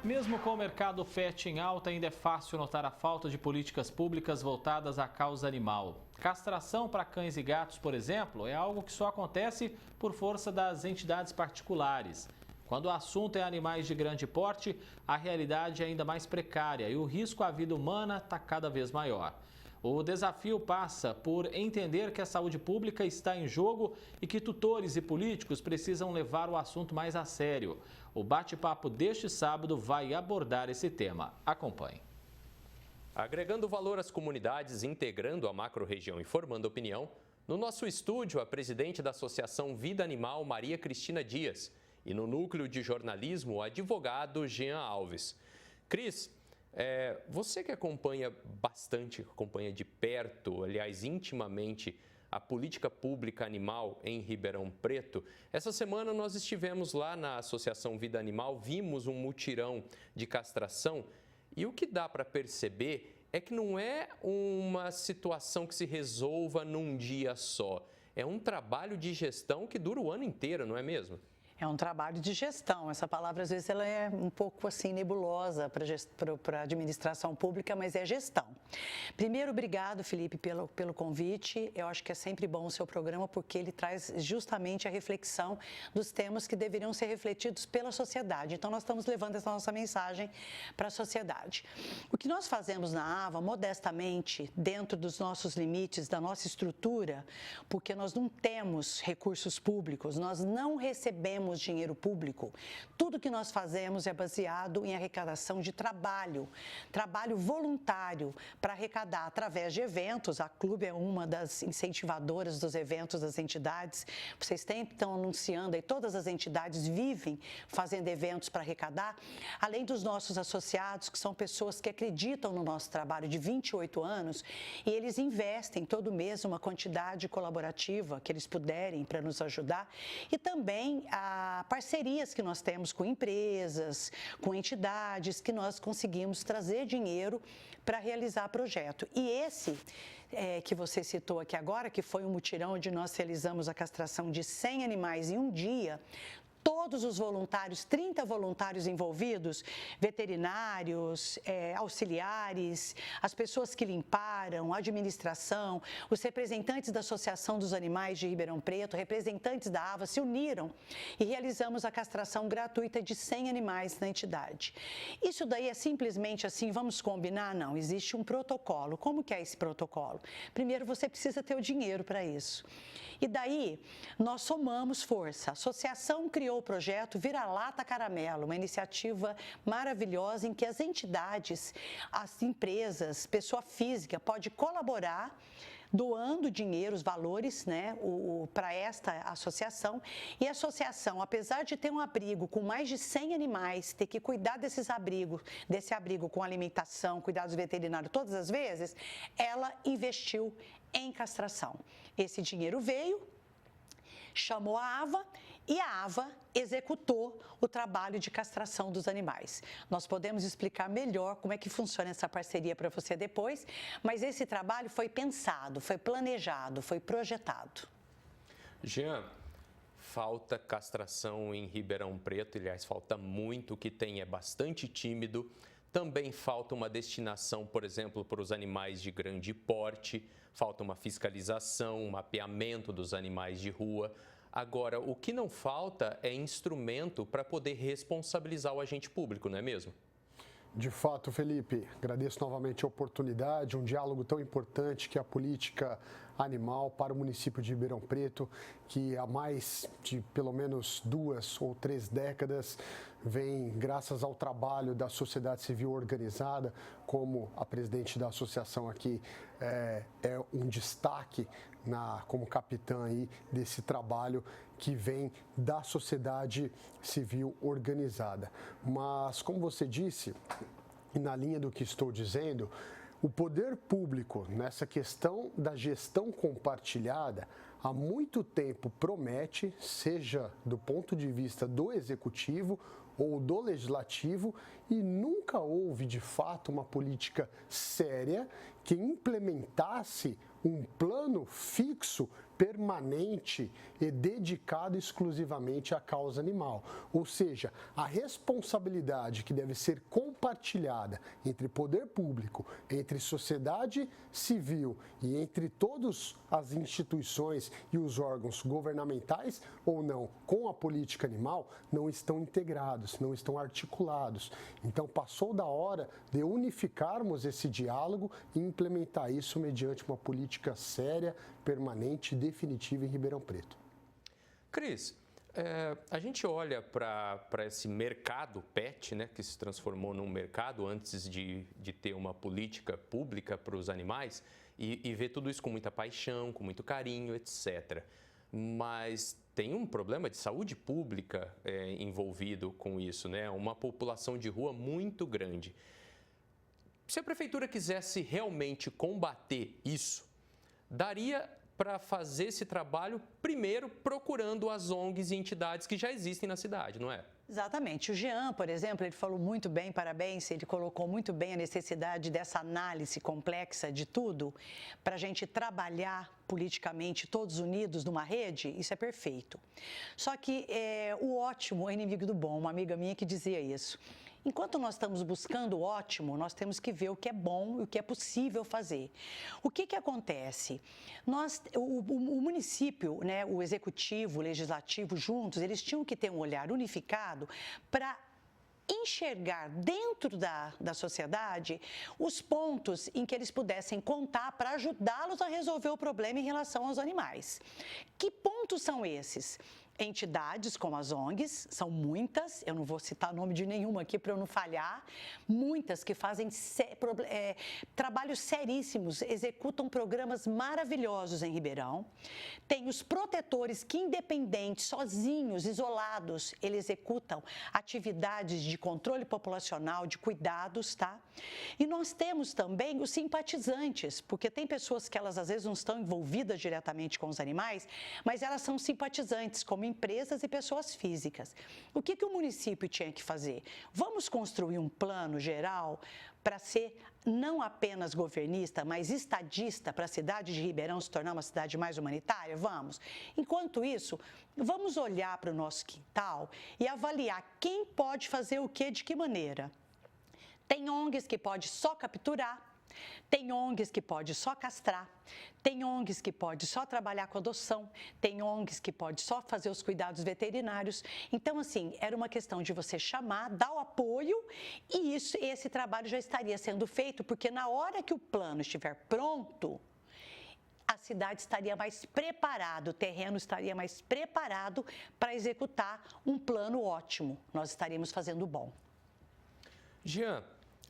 Mesmo com o mercado pet em alta, ainda é fácil notar a falta de políticas públicas voltadas à causa animal. Castração para cães e gatos, por exemplo, é algo que só acontece por força das entidades particulares. Quando o assunto é animais de grande porte, a realidade é ainda mais precária e o risco à vida humana está cada vez maior. O desafio passa por entender que a saúde pública está em jogo e que tutores e políticos precisam levar o assunto mais a sério. O bate-papo deste sábado vai abordar esse tema. Acompanhe. Agregando valor às comunidades, integrando a macro-região e formando opinião, no nosso estúdio, a presidente da Associação Vida Animal, Maria Cristina Dias, e no núcleo de jornalismo, o advogado Jean Alves. Cris, você que acompanha de perto, aliás, intimamente, a política pública animal em Ribeirão Preto, essa semana nós estivemos lá na Associação Vida Animal, vimos um mutirão de castração e o que dá para perceber é que não é uma situação que se resolva num dia só, é um trabalho de gestão que dura o ano inteiro, não é mesmo? É um trabalho de gestão. Essa palavra, às vezes, ela é um pouco assim nebulosa para a administração pública, mas é gestão. Primeiro, obrigado, Felipe, pelo convite. Eu acho que é sempre bom o seu programa, porque ele traz justamente a reflexão dos temas que deveriam ser refletidos pela sociedade. Então, nós estamos levando essa nossa mensagem para a sociedade. O que nós fazemos na AVA, modestamente, dentro dos nossos limites, da nossa estrutura, porque nós não temos recursos públicos, nós não recebemos dinheiro público. Tudo que nós fazemos é baseado em arrecadação de trabalho voluntário para arrecadar através de eventos. A Clube é uma das incentivadoras dos eventos das entidades. Vocês estão anunciando aí, todas as entidades vivem fazendo eventos para arrecadar, além dos nossos associados, que são pessoas que acreditam no nosso trabalho de 28 anos e eles investem todo mês uma quantidade colaborativa que eles puderem para nos ajudar e também parcerias que nós temos com empresas, com entidades, que nós conseguimos trazer dinheiro para realizar projeto. E esse que você citou aqui agora, que foi um mutirão onde nós realizamos a castração de 100 animais em um dia, todos os voluntários, 30 voluntários envolvidos, veterinários, auxiliares, as pessoas que limparam, a administração, os representantes da Associação dos Animais de Ribeirão Preto, representantes da AVA, se uniram e realizamos a castração gratuita de 100 animais na entidade. Isso daí é simplesmente assim, vamos combinar? Não, existe um protocolo. Como que é esse protocolo? Primeiro, você precisa ter o dinheiro para isso. E daí, nós somamos força. A associação criou o projeto Vira-Lata Caramelo, uma iniciativa maravilhosa em que as entidades, as empresas, pessoa física pode colaborar doando dinheiro, os valores, né, para esta associação. E a associação, apesar de ter um abrigo com mais de 100 animais, ter que cuidar desse abrigo com alimentação, cuidados veterinários todas as vezes, ela investiu em castração. Esse dinheiro veio, chamou a AVA e a AVA executou o trabalho de castração dos animais. Nós podemos explicar melhor como é que funciona essa parceria para você depois, mas esse trabalho foi pensado, foi planejado, foi projetado. Jean, falta castração em Ribeirão Preto, aliás, falta muito, o que tem é bastante tímido. Também falta uma destinação, por exemplo, para os animais de grande porte, falta uma fiscalização, um mapeamento dos animais de rua. Agora, o que não falta é instrumento para poder responsabilizar o agente público, não é mesmo? De fato, Felipe, agradeço novamente a oportunidade, um diálogo tão importante que é a política animal para o município de Ribeirão Preto, que há mais de pelo menos 2 ou 3 décadas vem, graças ao trabalho da sociedade civil organizada, como a presidente da associação aqui é um destaque como capitã aí desse trabalho que vem da sociedade civil organizada. Mas, como você disse, e na linha do que estou dizendo, o poder público, nessa questão da gestão compartilhada, há muito tempo promete, seja do ponto de vista do executivo ou do legislativo, e nunca houve, de fato, uma política séria que implementasse um plano fixo permanente e dedicado exclusivamente à causa animal. Ou seja, a responsabilidade que deve ser compartilhada entre poder público, entre sociedade civil e entre todas as instituições e os órgãos governamentais ou não com a política animal não estão integrados, não estão articulados. Então passou da hora de unificarmos esse diálogo e implementar isso mediante uma política séria, permanente e definitiva em Ribeirão Preto. Cris, a gente olha para esse mercado pet, né, que se transformou num mercado antes de ter uma política pública para os animais e vê tudo isso com muita paixão, com muito carinho, etc. Mas tem um problema de saúde pública envolvido com isso, né? Uma população de rua muito grande. Se a prefeitura quisesse realmente combater isso, daria para fazer esse trabalho primeiro procurando as ONGs e entidades que já existem na cidade, não é? Exatamente. O Jean, por exemplo, ele falou muito bem, parabéns, ele colocou muito bem a necessidade dessa análise complexa de tudo para a gente trabalhar politicamente todos unidos numa rede, isso é perfeito. Só que o ótimo é inimigo do bom, uma amiga minha que dizia isso. Enquanto nós estamos buscando o ótimo, nós temos que ver o que é bom e o que é possível fazer. O que acontece? O município, né, o executivo, o legislativo, juntos, eles tinham que ter um olhar unificado para enxergar dentro da sociedade os pontos em que eles pudessem contar para ajudá-los a resolver o problema em relação aos animais. Que pontos são esses? Entidades como as ONGs, são muitas, eu não vou citar o nome de nenhuma aqui para eu não falhar, muitas que fazem trabalhos seríssimos, executam programas maravilhosos em Ribeirão. Tem os protetores que, independentes, sozinhos, isolados, eles executam atividades de controle populacional, de cuidados, tá? E nós temos também os simpatizantes, porque tem pessoas que elas às vezes não estão envolvidas diretamente com os animais, mas elas são simpatizantes, como empresas e pessoas físicas. O que o município tinha que fazer? Vamos construir um plano geral para ser não apenas governista, mas estadista para a cidade de Ribeirão se tornar uma cidade mais humanitária? Vamos. Enquanto isso, vamos olhar para o nosso quintal e avaliar quem pode fazer o quê, de que maneira. Tem ONGs que pode só capturar, tem ONGs que pode só castrar, tem ONGs que pode só trabalhar com adoção, tem ONGs que pode só fazer os cuidados veterinários. Então, assim, era uma questão de você chamar, dar o apoio e esse trabalho já estaria sendo feito, porque na hora que o plano estiver pronto, a cidade estaria mais preparada, o terreno estaria mais preparado para executar um plano ótimo. Nós estaríamos fazendo bom. Jean,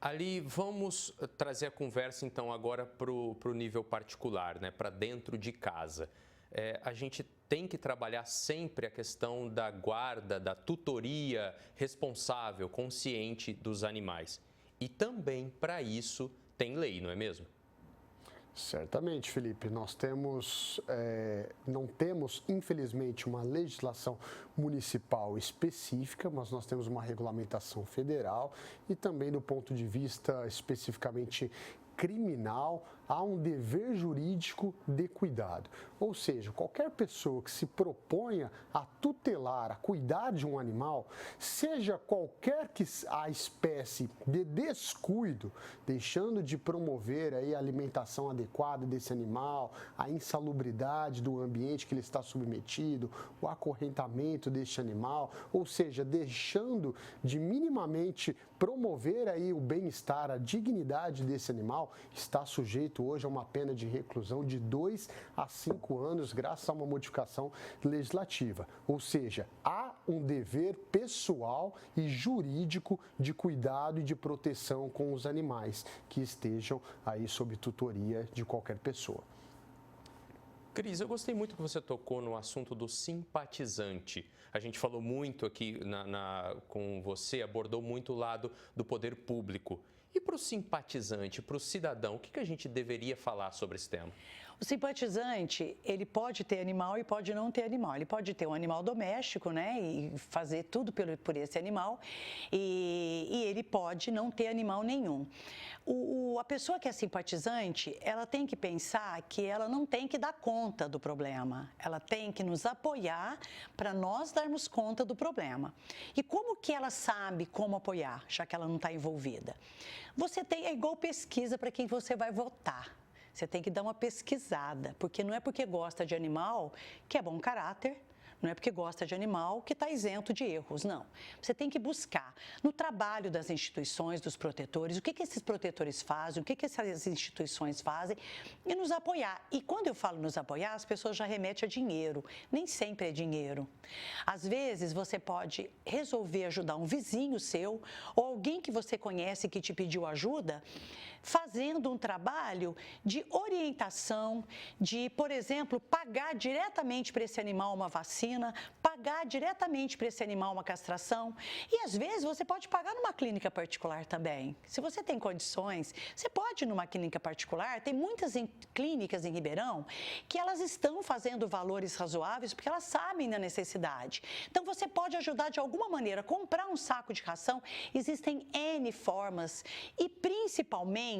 ali vamos trazer a conversa então agora para o nível particular, né? Para dentro de casa. A gente tem que trabalhar sempre a questão da guarda, da tutoria responsável, consciente dos animais. E também para isso tem lei, não é mesmo? Certamente, Felipe. Nós não temos, infelizmente, uma legislação municipal específica, mas nós temos uma regulamentação federal e também do ponto de vista especificamente criminal, há um dever jurídico de cuidado. Ou seja, qualquer pessoa que se proponha a tutelar, a cuidar de um animal, seja qualquer que a espécie de descuido, deixando de promover aí a alimentação adequada desse animal, a insalubridade do ambiente que ele está submetido, o acorrentamento deste animal, ou seja, deixando de minimamente promover aí o bem-estar, a dignidade desse animal, está sujeito hoje a uma pena de reclusão de 2 a 5 anos, graças a uma modificação legislativa. Ou seja, há um dever pessoal e jurídico de cuidado e de proteção com os animais que estejam aí sob tutoria de qualquer pessoa. Cris, eu gostei muito que você tocou no assunto do simpatizante. A gente falou muito aqui com você, abordou muito o lado do poder público. E para o simpatizante, para o cidadão, o que a gente deveria falar sobre esse tema? O simpatizante, ele pode ter animal e pode não ter animal. Ele pode ter um animal doméstico, né, e fazer tudo por esse animal, e ele pode não ter animal nenhum. A pessoa que é simpatizante, ela tem que pensar que ela não tem que dar conta do problema. Ela tem que nos apoiar para nós darmos conta do problema. E como que ela sabe como apoiar, já que ela não está envolvida? É igual pesquisa para quem você vai votar. Você tem que dar uma pesquisada, porque não é porque gosta de animal que é bom caráter. Não é porque gosta de animal que está isento de erros, não. Você tem que buscar no trabalho das instituições, dos protetores, o que esses protetores fazem, o que essas instituições fazem e nos apoiar. E quando eu falo nos apoiar, as pessoas já remetem a dinheiro. Nem sempre é dinheiro. Às vezes você pode resolver ajudar um vizinho seu ou alguém que você conhece que te pediu ajuda, fazendo um trabalho de orientação, de, por exemplo, pagar diretamente para esse animal uma vacina, pagar diretamente para esse animal uma castração. E às vezes você pode pagar numa clínica particular também. Se você tem condições, você pode ir numa clínica particular. Tem muitas clínicas em Ribeirão que elas estão fazendo valores razoáveis porque elas sabem da necessidade. Então você pode ajudar de alguma maneira, comprar um saco de ração. Existem N formas e principalmente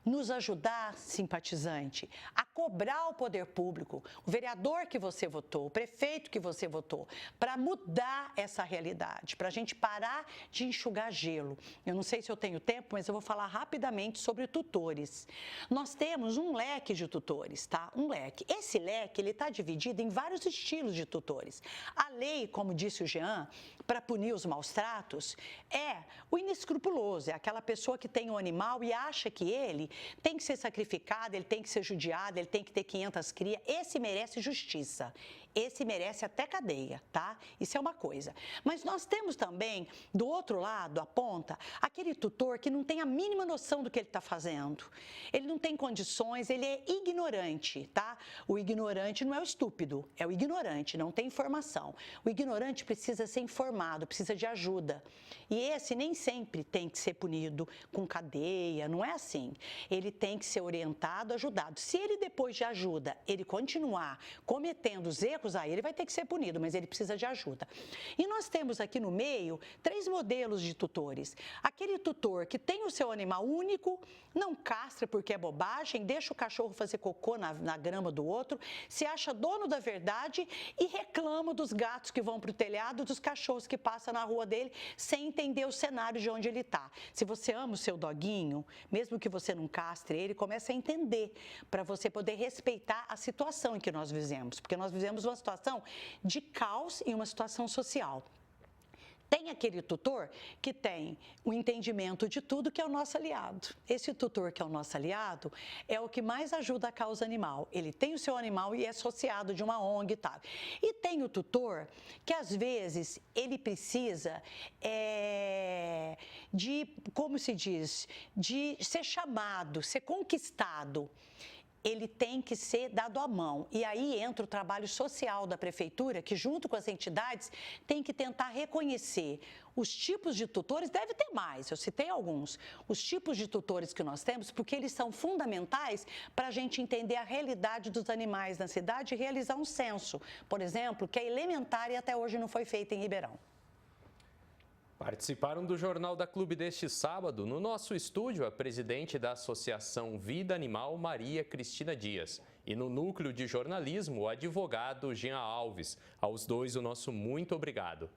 nos ajudar, simpatizante, a cobrar o poder público, o vereador que você votou, o prefeito que você votou, para mudar essa realidade, para a gente parar de enxugar gelo. Eu não sei se eu tenho tempo, mas eu vou falar rapidamente sobre tutores. Nós temos um leque de tutores, tá? Um leque. Esse leque, ele está dividido em vários estilos de tutores. A lei, como disse o Jean, para punir os maus tratos, é o inescrupuloso, é aquela pessoa que tem um animal e acha que ele tem que ser sacrificado, ele tem que ser judiado, ele tem que ter 500 crias. Esse merece justiça. Esse merece até cadeia, tá? Isso é uma coisa. Mas nós temos também, do outro lado, a ponta, aquele tutor que não tem a mínima noção do que ele está fazendo. Ele não tem condições, ele é ignorante, tá? O ignorante não é o estúpido, é o ignorante, não tem informação. O ignorante precisa ser informado, precisa de ajuda. E esse nem sempre tem que ser punido com cadeia, não é assim. Ele tem que ser orientado, ajudado. Se ele, depois de ajuda, ele continuar cometendo os erros, aí ele vai ter que ser punido, mas ele precisa de ajuda. E nós temos aqui no meio 3 modelos de tutores. Aquele tutor que tem o seu animal único, não castra porque é bobagem, deixa o cachorro fazer cocô na grama do outro, se acha dono da verdade e reclama dos gatos que vão para o telhado, dos cachorros que passam na rua dele, sem entender o cenário de onde ele está. Se você ama o seu doguinho, mesmo que você não castre ele, começa a entender, para você poder respeitar a situação em que nós vivemos, porque nós vivemos uma situação de caos e uma situação social. Tem aquele tutor que tem o entendimento de tudo, que é o nosso aliado. Esse tutor que é o nosso aliado é o que mais ajuda a causa animal. Ele tem o seu animal e é associado de uma ONG e tal. E tem o tutor que, às vezes, ele precisa como se diz, de ser chamado, ser conquistado. Ele tem que ser dado à mão. E aí entra o trabalho social da prefeitura, que junto com as entidades tem que tentar reconhecer os tipos de tutores. Deve ter mais, eu citei alguns. Os tipos de tutores que nós temos, porque eles são fundamentais para a gente entender a realidade dos animais na cidade e realizar um censo, por exemplo, que é elementar e até hoje não foi feito em Ribeirão. Participaram do Jornal da Clube deste sábado, no nosso estúdio, a presidente da Associação Vida Animal, Maria Cristina Dias. E no núcleo de jornalismo, o advogado Jean Alves. Aos dois, o nosso muito obrigado.